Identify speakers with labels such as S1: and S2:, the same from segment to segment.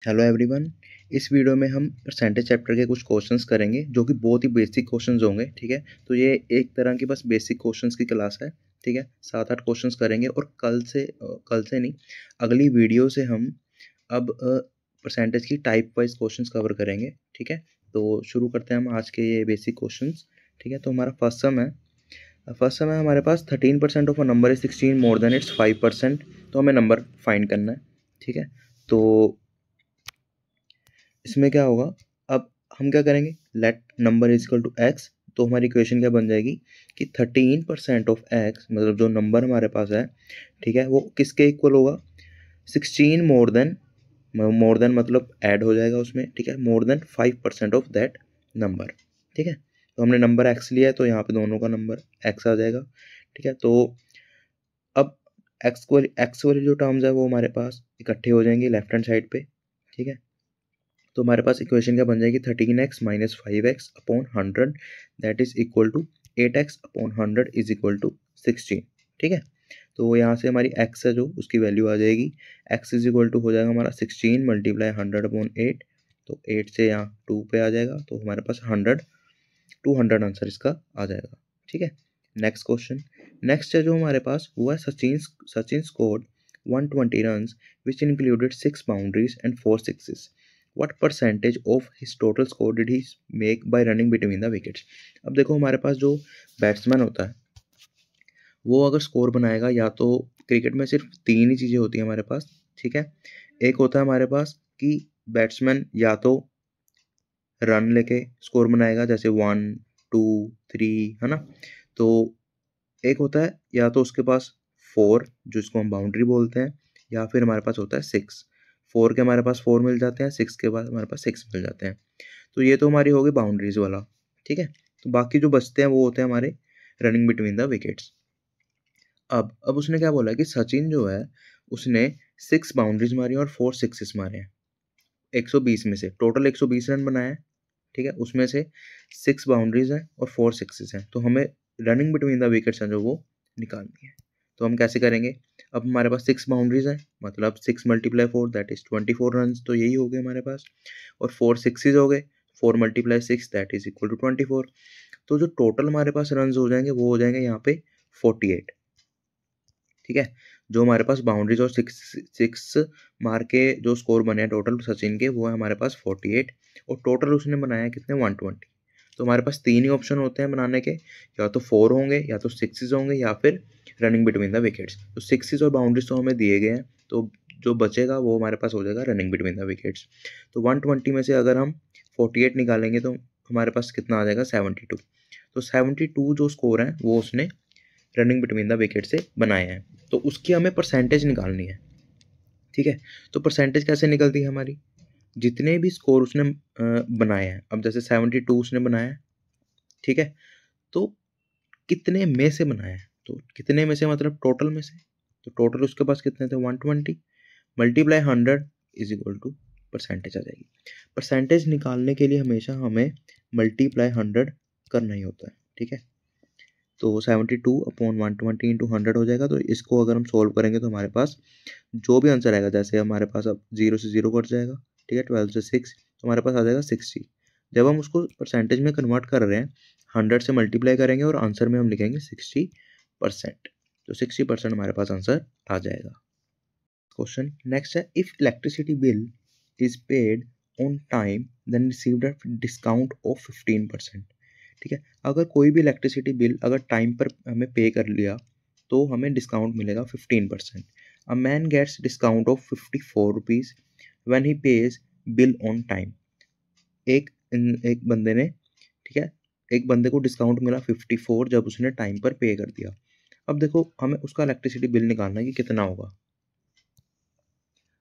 S1: Hello everyone. इस video में हम परसेंटेज चैप्टर के कुछ क्वेश्चंस करेंगे जो कि बहुत ही बेसिक क्वेश्चंस होंगे। ठीक है, तो ये एक तरह की बस बेसिक क्वेश्चंस की क्लास है। ठीक है, 7-8 क्वेश्चंस करेंगे और कल से नहीं, अगली वीडियो से हम अब परसेंटेज की टाइप वाइज क्वेश्चंस कवर करेंगे। ठीक है, तो शुरू करते हैं हम आज के ये बेसिक क्वेश्चंस। ठीक है, तो हमारा फर्स्ट सम है हमारे पास 13% of a number is 16 more than it's 5%। तो हमें नंबर फाइंड करना है। ठीक है, तो इसमें क्या होगा, अब हम क्या करेंगे, let number is equal to x. तो हमारी इक्वेशन क्या बन जाएगी कि 13% ऑफ एक्स, मतलब जो नंबर हमारे पास है, ठीक है, वो किसके इक्वल होगा, 16 मोर देन मतलब ऐड हो जाएगा उसमें। ठीक है, more than 5% of that number. ठीक है, तो हमने नंबर एक्स लिया है तो यहाँ पे दोनों का नंबर एक्स आ जाएगा। ठीक है, तो अब एक्स वाली जो टर्म्स है वो हमारे पास इकट्ठे हो जाएंगे लेफ्ट हैंड साइड पे। ठीक है, तो हमारे पास इक्वेशन क्या बन जाएगी, 13x minus 5x upon 100 that is equal to 8x upon 100 is equal to 16। ठीक है, तो यहाँ से हमारी x है जो उसकी वैल्यू आ जाएगी, x इज इक्वल टू हो जाएगा हमारा 16 मल्टीप्लाई 100 अपॉन 8। तो 8 से यहाँ 2 पे आ जाएगा, तो हमारे पास 200 आंसर इसका आ जाएगा। ठीक है, नेक्स्ट क्वेश्चन। नेक्स्ट है जो हमारे पास वो है Sachin scored 120 runs which included 6 boundaries and 4 sixes. What percentage of his total score did he make by running between the wickets? अब देखो हमारे पास जो बैट्समैन होता है वो अगर स्कोर बनाएगा, या तो क्रिकेट में सिर्फ 3 ही चीज़ें होती हैं हमारे पास। ठीक है, एक होता है हमारे पास कि बैट्समैन या तो रन लेके स्कोर बनाएगा, जैसे 1 2 3, है ना। तो एक होता है या तो उसके पास 4 जिसको हम बाउंड्री बोलते हैं, या फिर हमारे पास होता है 6। 4 के हमारे पास 4 मिल जाते हैं, 6 के बाद हमारे पास 6 मिल जाते हैं। तो ये तो हमारी होगी बाउंड्रीज वाला। ठीक है, तो बाकी जो बचते हैं वो होते हैं हमारे रनिंग बिटवीन द विकेट्स। अब उसने क्या बोला कि सचिन जो है उसने 6 बाउंड्रीज मारी और 4 सिक्सेस मारे हैं 120 में से। टोटल 120 रन बनाए हैं। ठीक है, उसमें से 6 बाउंड्रीज हैं और 4 सिक्सेस हैं। तो हमें रनिंग बिटवीन द विकेट्स हैं जो वो निकालनी है। तो हम कैसे करेंगे, अब हमारे पास 6 बाउंड्रीज हैं, मतलब 6 मल्टीप्लाई 4 दैट इज 24 रन, तो यही हो गए हमारे पास। और 4 सिक्सेज हो गए, 4 multiply 6 that is equal to 24। तो जो टोटल हमारे पास रन हो जाएंगे वो हो जाएंगे यहाँ पे 48। ठीक है, जो हमारे पास बाउंड्रीज और सिक्स मार के जो स्कोर बने हैं टोटल सचिन के, वो है हमारे पास 48। और टोटल उसने बनाया है कितने, 120। तो हमारे पास 3 ही ऑप्शन होते हैं बनाने के, या तो 4 होंगे, या तो सिक्सेज होंगे, या फिर रनिंग बिटवीन द विकेट्स। तो सिक्सेज और बाउंड्रीज तो हमें दिए गए हैं, तो जो बचेगा वो हमारे पास हो जाएगा रनिंग बिटवीन द विकेट्स। तो 120 में से अगर हम 48 निकालेंगे तो हमारे पास कितना आ जाएगा, 72। तो 72 जो स्कोर है वो उसने रनिंग बिटवीन द विकेट से बनाए हैं। तो उसकी हमें परसेंटेज निकालनी है। ठीक है, तो परसेंटेज कैसे निकलती है हमारी, जितने भी स्कोर उसने बनाए हैं, अब जैसे 72 उसने बनाया है। ठीक है, तो कितने में से बनाया है, तो कितने में से मतलब टोटल में से। तो टोटल उसके पास कितने थे, 120 multiply 100 is equal to percentage आ जाएगी। परसेंटेज निकालने के लिए हमेशा हमें मल्टीप्लाई 100 करना ही होता है। ठीक है, तो 72 अपॉन 120 इंटू 100 हो जाएगा। तो इसको अगर हम सोल्व करेंगे तो हमारे पास जो भी आंसर आएगा, जैसे हमारे पास अब 0 से 0 कट जाएगा। ठीक है, 12 से 6, तो हमारे पास आ जाएगा 60। जब हम उसको परसेंटेज में कन्वर्ट कर रहे हैं, 100 से मल्टीप्लाई करेंगे और आंसर में हम लिखेंगे 60%। तो 60% हमारे पास आंसर आ जाएगा। क्वेश्चन नेक्स्ट है, if electricity bill is paid on time then received a discount of 15%। ठीक है, अगर कोई भी इलेक्ट्रिसिटी बिल अगर टाइम पर हमें पे कर लिया तो हमें डिस्काउंट मिलेगा 15%। A man gets discount of 54 rupees when he pays bill on time. एक बंदे ने, ठीक है, एक बंदे को डिस्काउंट मिला 54 जब उसने टाइम पर पे कर दिया। अब देखो हमें उसका इलेक्ट्रिसिटी बिल निकालना है कि कितना होगा।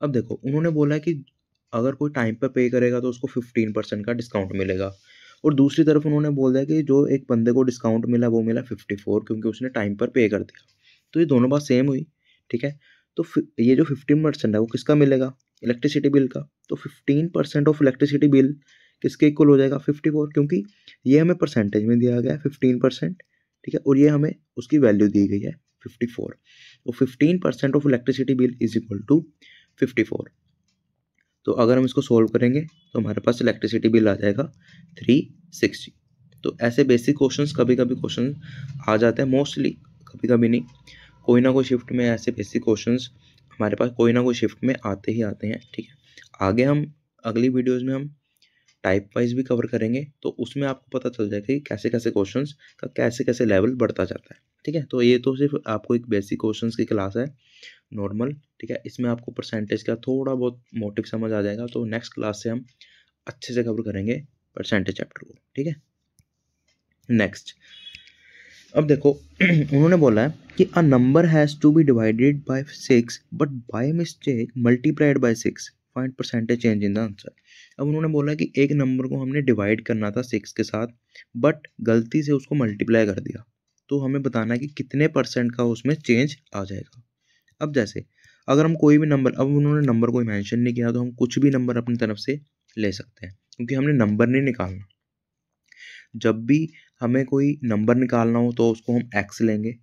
S1: अब देखो उन्होंने बोला है कि अगर कोई टाइम पे पे करेगा तो उसको 15% का डिस्काउंट मिलेगा, और दूसरी तरफ उन्होंने बोल दिया कि जो एक बंदे को डिस्काउंट मिला वो मिला 54 क्योंकि उसने टाइम पर पे कर दिया। तो ये दोनों बात सेम हुई। ठीक है, तो ये जो 15% है वो किसका मिलेगा, इलेक्ट्रिसिटी बिल का। तो 15% ऑफ इलेक्ट्रिसिटी बिल किसके इक्वल हो जाएगा, 54, क्योंकि ये हमें परसेंटेज में दिया गया है 15%। ठीक है, और ये हमें उसकी वैल्यू दी गई है 54। तो 15% of electricity bill is equal to 54। तो अगर हम इसको सोल्व करेंगे तो हमारे पास इलेक्ट्रिसिटी बिल आ जाएगा 360। तो ऐसे बेसिक क्वेश्चंस कभी कभी क्वेश्चन आ जाते हैं, मोस्टली कभी कभी नहीं, कोई ना कोई शिफ्ट में ऐसे बेसिक क्वेश्चंस हमारे पास कोई ना कोई शिफ्ट में आते ही आते हैं। ठीक है, आगे हम अगली वीडियोज़ में हम टाइप वाइज भी कवर करेंगे, तो उसमें आपको पता चल जाएगा कि कैसे कैसे क्वेश्चंस का कैसे कैसे लेवल बढ़ता जाता है। ठीक है, तो ये तो सिर्फ आपको एक बेसिक क्वेश्चंस की क्लास है, नॉर्मल। ठीक है, इसमें आपको परसेंटेज का थोड़ा बहुत मोटिव समझ आ जाएगा, तो नेक्स्ट क्लास से हम अच्छे से कवर करेंगे परसेंटेज चैप्टर को। ठीक है, नेक्स्ट अब देखो उन्होंने बोला है कि a number has to be divided by 6 but by mistake multiplied by 6, find percentage change in the answer. अब उन्होंने बोला कि एक नंबर को हमने डिवाइड करना था 6 के साथ, बट गलती से उसको मल्टीप्लाई कर दिया, तो हमें बताना है कि कितने परसेंट का उसमें चेंज आ जाएगा। अब जैसे अगर हम कोई भी नंबर, अब उन्होंने नंबर कोई मेंशन नहीं किया, तो हम कुछ भी नंबर अपनी तरफ से ले सकते हैं, क्योंकि हमने नंबर नहीं निकालना। जब भी हमें कोई नंबर निकालना हो तो उसको हम एक्स लेंगे।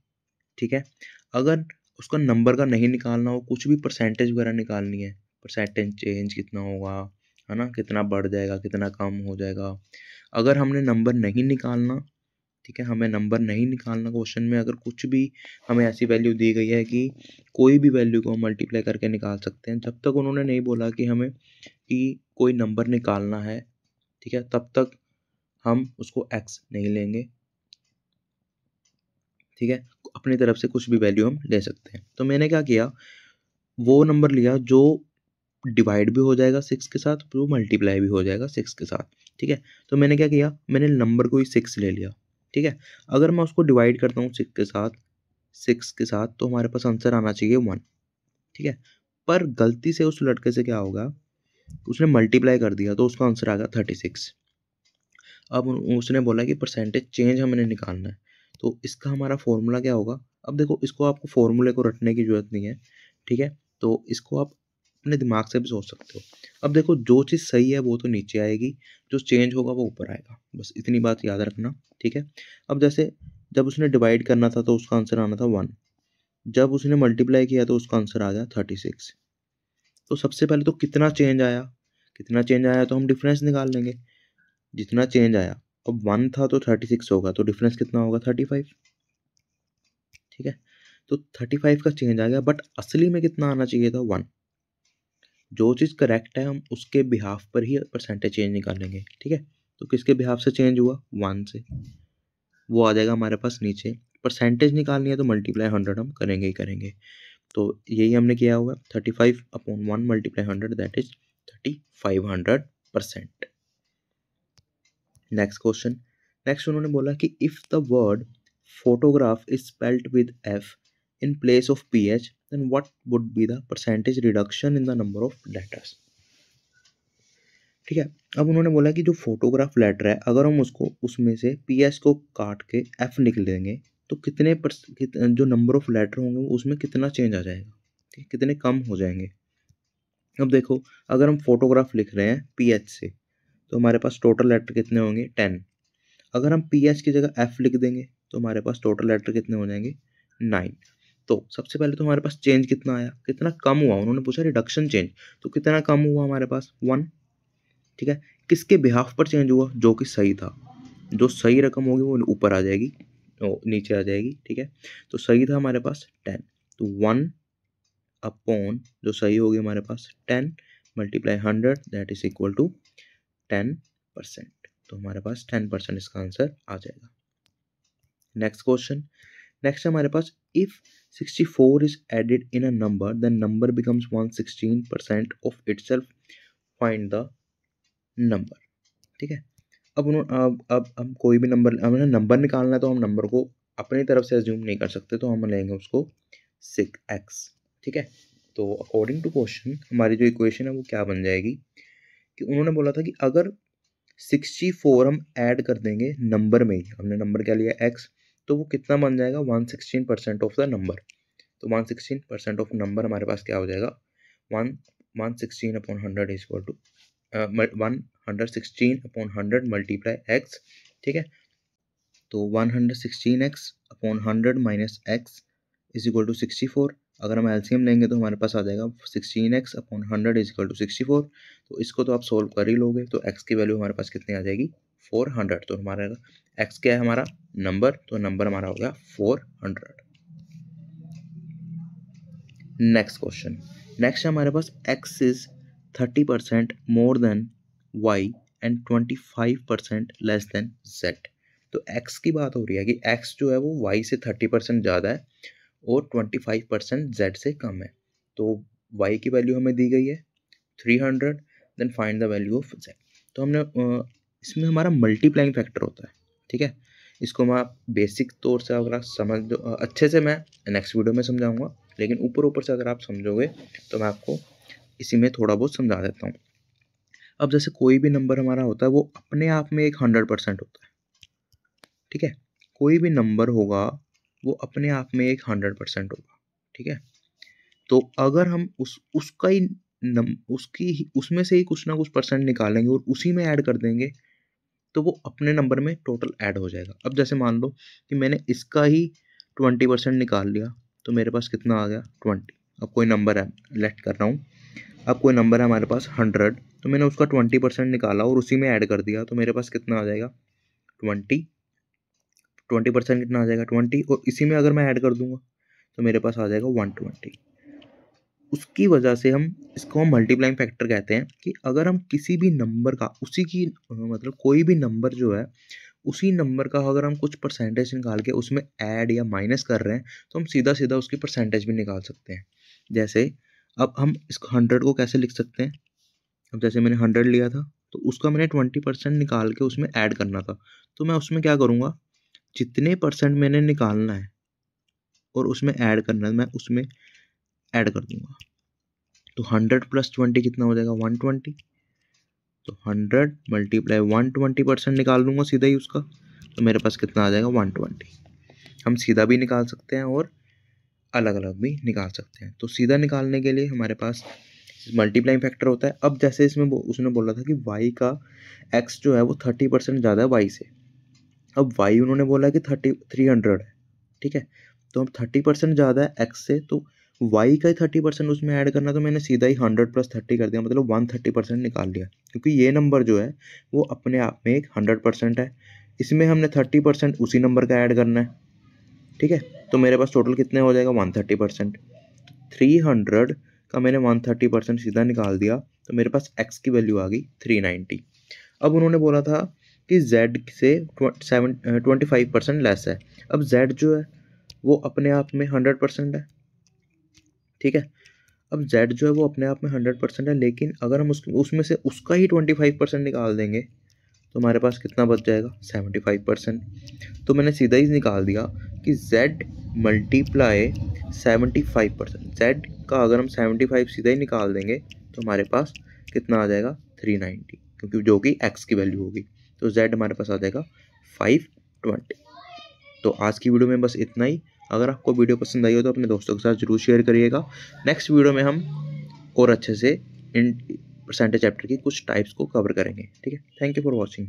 S1: ठीक है, अगर उसका नंबर का नहीं निकालना हो, कुछ भी परसेंटेज वगैरह निकालनी है, परसेंटेज चेंज कितना होगा, है ना, कितना बढ़ जाएगा, कितना कम हो जाएगा, अगर हमने नंबर नहीं निकालना, ठीक है, हमें नंबर नहीं निकालना, क्वेश्चन में अगर कुछ भी हमें ऐसी वैल्यू दी गई है कि कोई भी वैल्यू को हम मल्टीप्लाई करके निकाल सकते हैं, जब तक उन्होंने नहीं बोला कि हमें कि कोई नंबर निकालना है, ठीक है, तब तक हम उसको एक्स नहीं लेंगे। ठीक है, अपनी तरफ से कुछ भी वैल्यू हम ले सकते हैं। तो मैंने क्या किया, वो नंबर लिया जो डिवाइड भी हो जाएगा 6 के साथ, वो मल्टीप्लाई भी हो जाएगा 6 के साथ। ठीक है, तो मैंने क्या किया, मैंने नंबर को ही 6 ले लिया। ठीक है, अगर मैं उसको डिवाइड करता हूँ 6 के साथ तो हमारे पास आंसर आना चाहिए 1। ठीक है, पर गलती से उस लड़के से क्या होगा, उसने मल्टीप्लाई कर दिया, तो उसका आंसर आ गया 36। अब उसने बोला कि परसेंटेज चेंज हमने निकालना है, तो इसका हमारा फॉर्मूला क्या होगा। अब देखो, इसको आपको फॉर्मूले को रटने की ज़रूरत नहीं है। ठीक है, तो इसको आप अपने दिमाग से भी सोच सकते हो। अब देखो, जो चीज़ सही है वो तो नीचे आएगी, जो चेंज होगा वो ऊपर आएगा, बस इतनी बात याद रखना। ठीक है, अब जैसे जब उसने डिवाइड करना था तो उसका आंसर आना था 1, जब उसने मल्टीप्लाई किया तो उसका आंसर आ गया 36। तो सबसे पहले तो कितना चेंज आया, कितना चेंज आया तो हम डिफरेंस निकाल लेंगे, जितना चेंज आया। अब 1 था तो 36 होगा, तो डिफरेंस कितना होगा 35। ठीक है, तो 35 का चेंज आ गया, बट असली में कितना आना चाहिए था 1। जो चीज़ करेक्ट है हम उसके बिहाफ पर ही परसेंटेज चेंज निकालेंगे। ठीक है, तो किसके बिहाफ से चेंज हुआ, 1 से, वो आ जाएगा हमारे पास नीचे। परसेंटेज निकालनी है तो मल्टीप्लाई 100 हम करेंगे ही करेंगे, तो यही हमने किया हुआ। 35/1 multiply 100 that is 3500%। Next question, next उन्होंने बोला कि if the word photograph is spelled with F in place of P H then what would be the percentage reduction in the number of letters. ठीक है, अब उन्होंने बोला कि जो फोटोग्राफ लेटर है, अगर हम उसको उसमें से पी एच को काट के एफ निकल देंगे, तो जो नंबर ऑफ लेटर होंगे वो उसमें कितना चेंज आ जाएगा, कितने कम हो जाएंगे। अब देखो, अगर हम फोटोग्राफ लिख रहे हैं पी एच से, तो हमारे पास टोटल लेटर कितने होंगे 10। अगर हम पी एच की जगह एफ लिख देंगे तो हमारे पास टोटल लेटर कितने हो जाएंगे 9। तो सबसे पहले तो हमारे पास चेंज कितना आया, कितना कम हुआ, उन्होंने पूछा रिडक्शन चेंज, तो कितना कम हुआ हमारे पास 1। ठीक है, किसके बिहाफ पर चेंज हुआ, जो कि सही था, जो सही रकम होगी वो ऊपर आ जाएगी, नीचे आ जाएगी। ठीक है, तो सही था हमारे पास 10, तो 1 अपॉन जो सही होगी हमारे पास 10 multiply 100 that is equal to 10%। तो हमारे पास 10% इसका आंसर आ जाएगा। नेक्स्ट क्वेश्चन, नेक्स्ट हमारे पास if 64 is added in a number then number becomes 116% of itself, find the number. ठीक है, अब हम कोई भी नंबर, हमें नंबर निकालना है तो हम नंबर को अपनी तरफ से अज्यूम नहीं कर सकते, तो हम लेंगे उसको 6x। ठीक है, तो अकॉर्डिंग टू क्वेश्चन हमारी जो इक्वेशन है वो क्या बन जाएगी, कि उन्होंने बोला था कि अगर 64 हम ऐड कर देंगे नंबर में ही, हमने नंबर क्या लिया x, तो वो कितना बन जाएगा 116% ऑफ द नंबर। तो 116% ऑफ नंबर हमारे पास क्या हो जाएगा, 116/100 is equal to 116/100 multiply x। ठीक है, तो 116x/100 minus x is equal to 64। अगर हम एलसीएम लेंगे तो हमारे पास आ जाएगा 16x upon 100 is equal to 64। तो इसको तो आप सोल्व कर ही लोगे, तो x की वैल्यू हमारे पास कितनी आ जाएगी 400। तो हमारा x क्या है हमारा नंबर, तो नंबर हमारा हो गया 400। नेक्स्ट क्वेश्चन, नेक्स्ट हमारे पास x is 30% more than y and 25% less than z। तो x की बात हो रही है कि x जो है वो y से 30% ज़्यादा है और 25% z से कम है। तो y की वैल्यू हमें दी गई है 300, then find the value of z। तो हमने इसमें हमारा मल्टीप्लाइंग फैक्टर होता है, ठीक है। इसको मैं आप बेसिक तौर से अगर आप समझ अच्छे से, मैं नेक्स्ट वीडियो में समझाऊंगा, लेकिन ऊपर ऊपर से अगर आप समझोगे तो मैं आपको इसी में थोड़ा बहुत समझा देता हूँ। अब जैसे कोई भी नंबर हमारा होता है वो अपने आप में एक 100% होता है, ठीक है। कोई भी नंबर होगा वो अपने आप में एक 100% होगा, ठीक है। तो अगर हम उसका ही उसमें से ही कुछ ना कुछ परसेंट निकालेंगे और उसी में ऐड कर देंगे तो वो अपने नंबर में टोटल ऐड हो जाएगा। अब जैसे मान लो कि मैंने इसका ही 20% निकाल लिया, तो मेरे पास कितना आ गया 20। अब कोई नंबर है, लेट कर रहा हूँ, अब कोई नंबर है हमारे पास 100, तो मैंने उसका 20% निकाला और उसी में ऐड कर दिया, तो मेरे पास कितना आ जाएगा 20% कितना आ जाएगा 20, और इसी में अगर मैं ऐड कर दूंगा तो मेरे पास आ जाएगा 120। उसकी वजह से हम इसको मल्टीप्लाइंग फैक्टर कहते हैं कि अगर हम किसी भी नंबर का उसी की मतलब कोई भी नंबर जो है उसी नंबर का अगर हम कुछ परसेंटेज निकाल के उसमें ऐड या माइनस कर रहे हैं तो हम सीधा सीधा उसकी परसेंटेज भी निकाल सकते हैं। जैसे अब हम इसको 100 को कैसे लिख सकते हैं, अब जैसे मैंने 100 लिया था तो उसका मैंने 20% निकाल के उसमें ऐड करना था, तो मैं उसमें क्या करूँगा, जितने परसेंट मैंने निकालना है और उसमें ऐड करना है मैं उसमें ऐड कर दूंगा। तो 100 + 20 कितना हो जाएगा 120। तो 100 मल्टीप्लाई 120% निकाल दूंगा सीधा ही उसका, तो मेरे पास कितना आ जाएगा 120। हम सीधा भी निकाल सकते हैं और अलग अलग भी निकाल सकते हैं। तो सीधा निकालने के लिए हमारे पास मल्टीप्लाइंग फैक्टर होता है। अब जैसे इसमें उसने बोला था कि y का x जो है वो 30% ज़्यादा है y से। अब y उन्होंने बोला कि 300 है, ठीक है। तो अब 30% ज़्यादा है x से, तो y का ही 30% उसमें ऐड करना, तो मैंने सीधा ही 100 + 30 कर दिया, मतलब 130% निकाल लिया, क्योंकि ये नंबर जो है वो अपने आप में एक 100% है। इसमें हमने 30% उसी नंबर का ऐड करना है, ठीक है। तो मेरे पास टोटल कितने हो जाएगा 130%। 300 का मैंने 130% सीधा निकाल दिया, तो मेरे पास x की वैल्यू आ गई 390। अब उन्होंने बोला था कि z से 25% लेस है। अब z जो है वो अपने आप में 100% है, ठीक है। अब z जो है वो अपने आप में 100% है, लेकिन अगर हम उसमें से उसका ही 25% निकाल देंगे तो हमारे पास कितना बच जाएगा 75%। तो मैंने सीधा ही निकाल दिया कि z मल्टीप्लाई 75%, z का अगर हम 75 सीधा ही निकाल देंगे तो हमारे पास कितना आ जाएगा 390, क्योंकि जो कि x की वैल्यू होगी। तो z हमारे पास आ जाएगा 520। तो आज की वीडियो में बस इतना ही। अगर आपको वीडियो पसंद आई हो तो अपने दोस्तों के साथ जरूर शेयर करिएगा। नेक्स्ट वीडियो में हम और अच्छे से इन परसेंटेज चैप्टर की कुछ टाइप्स को कवर करेंगे, ठीक है। Thank you for watching.